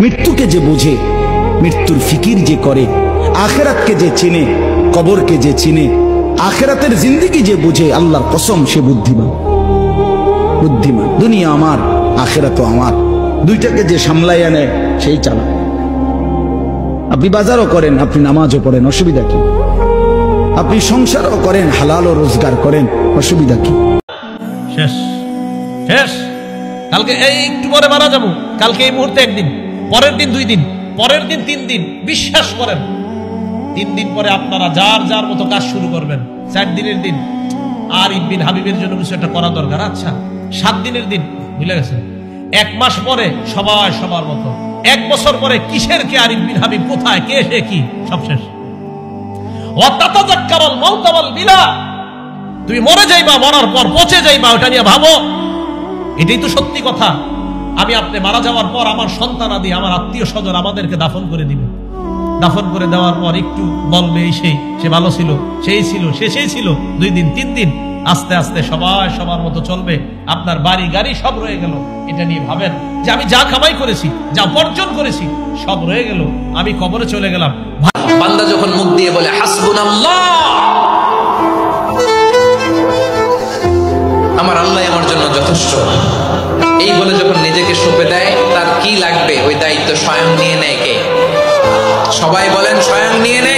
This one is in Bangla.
মৃত্যুকে যে বোঝে, মৃত্যুর ফিকির যে করে, আখেরাতকে যে চিনে, কবরকে যে চিনে, আখেরাতের জিন্দেগি যে বুঝে, আল্লাহর কসম সে বুদ্ধিমান। বুদ্ধিমান। দুনিয়া আমার, আখেরাতও আমার, দুইটাকে যে সামলাইয়া নেয় সেই চালা। আপনি বাজারও করেন, আপনি নামাজও পড়েন, অসুবিধা কি? আপনি সংসারও করেন, হালালও রোজগার করেন, অসুবিধা কি? শেষ শেষ। কালকে এই একটু পরে মারা যাবো, কালকে এই মুহূর্তে একদিন, পরের দিন 2 দিন, পরের দিন 3 দিন। বিশ্বাস করেন 3 দিন পরে আপনারা যার যার মতো কাজ শুরু করবেন। 4 দিনের দিন আর ইবনে হাবিবের জন্য কিছু একটা করা দরকার। আচ্ছা 7 দিনের দিন ভুলে গেছেন। 1 মাস পরে সবাই সবার মতো। 1 বছর পরে কিসের কে আর ইবনে হাবিব কোথায়, কে সে কি, সব শেষ। ওয়াতাতাযাক্কারুল মাউত ওয়াল বিলা, তুমি মরে যাইবা, মরার পর পচে যাইবা, ওটা নিয়ে ভাবো। এটাই তো সত্যি কথা। আমি আপনি মারা যাওয়ার পর আমার সন্তান আদি, আমার আত্মীয় স্বজন আমাদেরকে দাফন করে দিবে। দাফন করে দেওয়ার পর একটু বলবে এই সেই, সে ভালো ছিল, সেই ছিল, সেই ছিল। 2 দিন 3 দিন, আস্তে আস্তে সবাই সবার মতো চলবে। আপনার বাড়ি গাড়ি সব রয়ে গেল। এটা নিয়ে ভাবেন যে আমি যা কামাই করেছি, যা বর্জন করেছি, সব রয়ে গেল, আমি কবরে চলে গেলাম। বান্দা যখন মুখ দিয়ে বলে হাসবুনাল্লাহ, আমার আল্লাহ আমার জন্য যথেষ্ট, এই বলে যখন নিজেকে সঁপে দেয়, তার কি লাগবে ওই দায়িত্ব স্বয়ং নিয়ে নেয় কে? সবাই বলেন স্বয়ং নিয়ে নেয়।